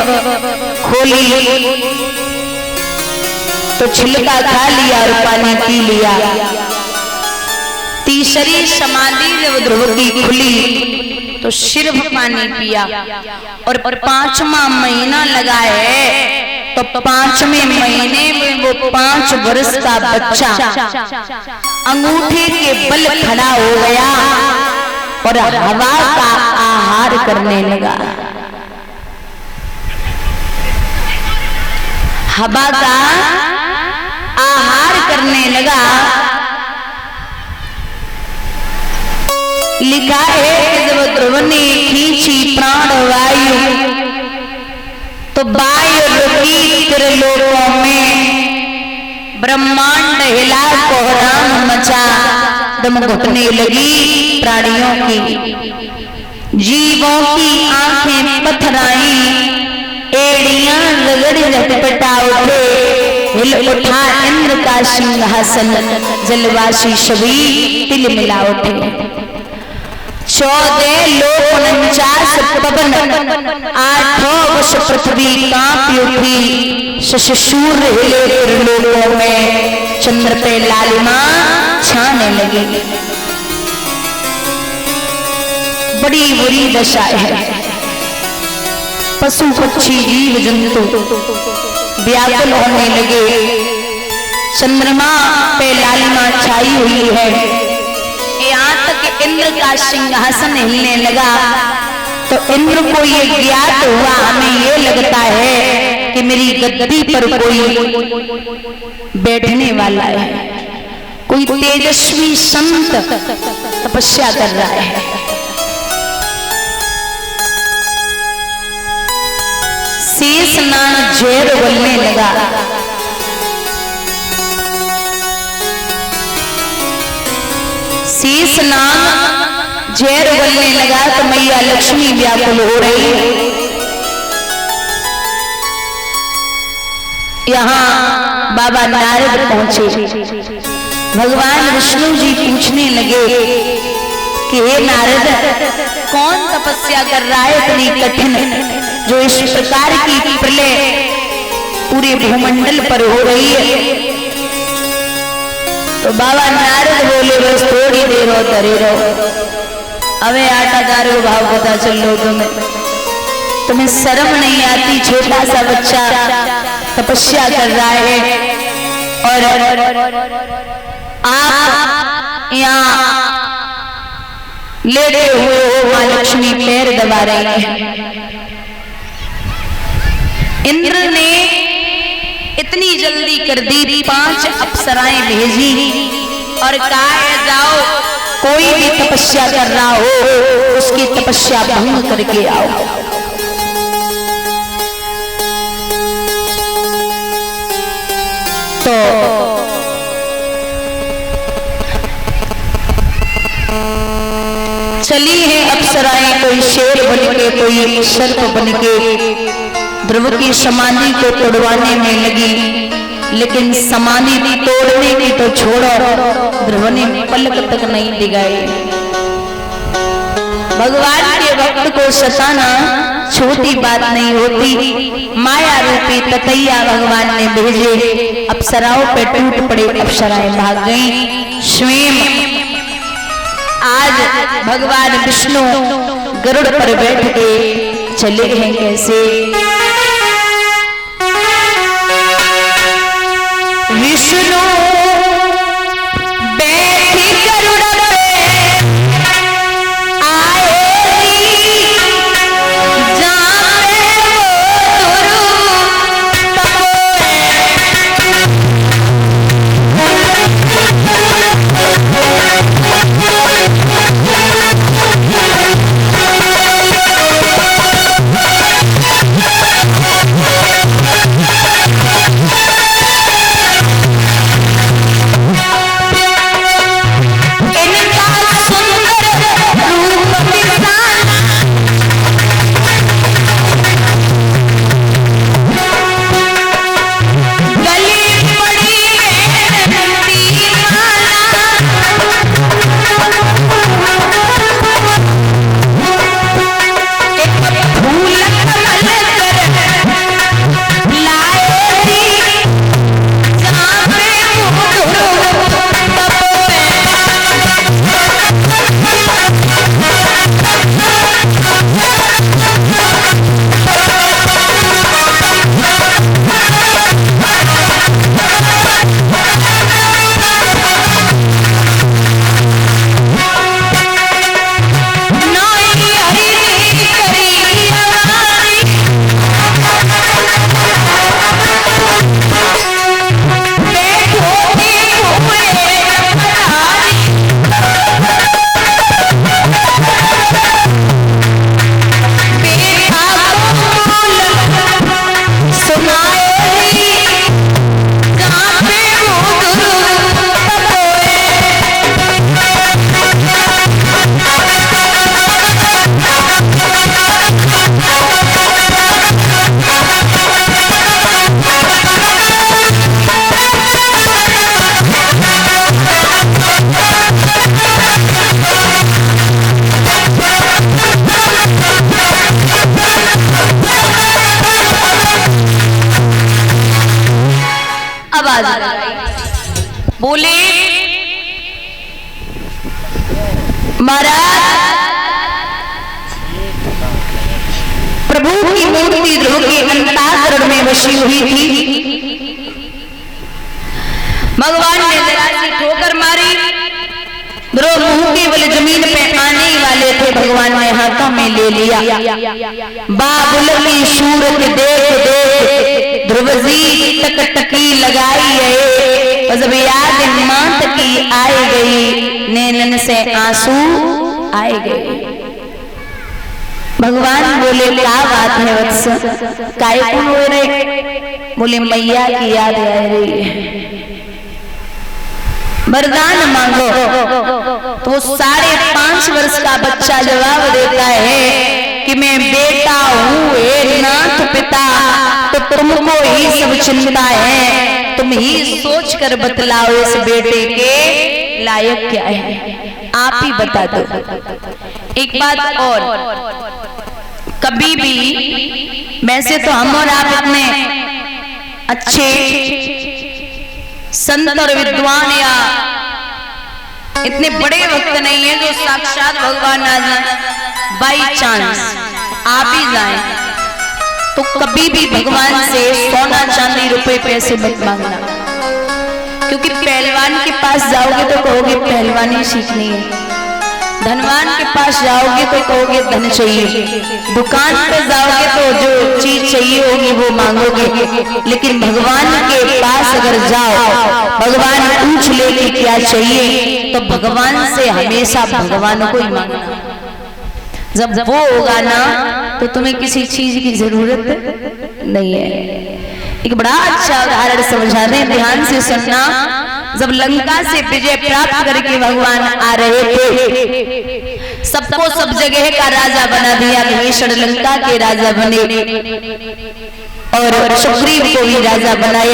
खोली तो छिलका खा लिया और पानी पी लिया। तीसरी समाधि जब ध्रुव की खुली तो सिर्फ पानी पिया। और 5वां महीना लगा है तो 5वें महीने में वो 5 वर्ष का बच्चा अंगूठे के बल खड़ा हो गया और हवा का आहार करने लगा। हवा का आहार करने लगा। लिखा है कि जब ध्रुव ने खींची प्राण वायु तो वायु रुकी त्रिलोकों में, ब्रह्मांड हिला कोहराम मचा, दम घुटने लगी प्राणियों की। जीवों की आंखें पथराई, एड़ियां रगड़ झटपटा उठे, हिल उठा इंद्र का सिंहासन, जलवासी सभी तिल मिला उठे। 14 लोक 49 पवन, 8 वर्ष पृथ्वी कांप उठी। शशूर हिले त्रिलोकों में, चंद्र पे लालिमा छाने लगी। बड़ी बुरी दशा है। पशु पक्षी जीव जंतु व्याकुल होने लगे। चंद्रमा पे लालिमा छाई हुई है। यहाँ तक इंद्र का सिंहासन हिलने लगा तो इंद्र को ये ज्ञात हुआ, हमें ये लगता है कि मेरी गद्दी पर कोई बैठने वाला है, कोई तेजस्वी संत तपस्या कर रहा है। शेषनाग झेर बोलने लगा। शेषनाग झेर बोलने लगा तो मैया लक्ष्मी व्याकुल हो रही। यहाँ बाबा नारद पहुंचे। भगवान विष्णु जी पूछने लगे कि हे नारद, कौन तपस्या कर रहा है इतनी कठिन, जो इस प्रकार की प्रलय पूरे भूमंडल पर हो रही है? तो बाबा नारद बोले, बस थोड़ी देर हो तरे रहो, अबे आटा दारू भाव पता चल लो तुम्हें शर्म नहीं आती? छोटा सा बच्चा तपस्या कर रहा है और आप यहाँ लेटे हुए हो, मां लक्ष्मी पैर दबा रही है। इंद्र ने इतनी जल्दी कर दी, 5 अप्सराएं भेजी और कहा जाओ, कोई भी तपस्या कर रहा हो उसकी तपस्या भंग करके आओ। तो चली है अप्सराएं, कोई शेर बन के, कोई सर्प बन के ध्रुव की समाधि को तोड़वाने में लगी। लेकिन समाधि तोड़ने की तो छोड़ो, ध्रुव ने पलक तक नहीं दिखाई। भगवान के भक्त को सताना छोटी बात नहीं होती। माया रूपी ततैया भगवान ने भेजे, अप्सराओं पे टूट पड़े, अप्सराएं भाग गईं। स्वयं आज भगवान विष्णु गरुड़ पर बैठ के चले हैं। कैसे? विष्णु बैठी गरुड़ पे आवाज बोले, महाराज प्रभु की मूर्ति ध्रुव के अंतःकरण में बसी हुई थी। भगवान ने जरा सी ठोकर मारी, ध्रुव मुंह केवल जमीन पे आने ही वाले थे, भगवान ने हाथों में ले लिया। बाबुल की सूरत देख देख ध्रुव जी टकटकी लगाई है, जब याद मात की आई गई, नैनन से आंसू आए गए। भगवान बोले, क्या बात है वत्स, काय को हो रहे? बोले, मैया की याद आ रही है, वरदान मांगो। तो 5.5 वर्ष का बच्चा जवाब देता है कि मैं बेटा हूँ हे नाथ पिता, तो तुमको ही सब चिंता है, तुम ही सोच कर बतलाओ इस बेटे के लायक क्या है, आप ही बता दो। एक बात और, कभी भी वैसे तो हम और आप इतने अच्छे संत और विद्वान या इतने बड़े वक्त नहीं है जो साक्षात भगवान आ जाए, बाई चांस आप ही जाएं, तो कभी भी भगवान से सोना चांदी रुपए पैसे मत मांगना, क्योंकि पहलवान के पास जाओगे तो कहोगे पहलवानी सीखनी है, धनवान के पास जाओगे तो कहोगे धन चाहिए, दुकान पे जाओगे तो जो चीज चाहिए होगी वो मांगोगे, लेकिन भगवान के पास अगर जाओ, भगवान पूछ ले कि क्या चाहिए, तो भगवान से हमेशा भगवान को ही मांगना। जब वो होगा ना तो तुम्हें किसी चीज की जरूरत नहीं है। एक बड़ा अच्छा उदाहरण समझा रहे, ध्यान से सुनना। जब लंका से विजय प्राप्त करके भगवान आ रहे थे, सबको सब जगह का राजा बना दिया, विभीषण लंका के राजा बने और सुग्रीव को भी राजा बनाया।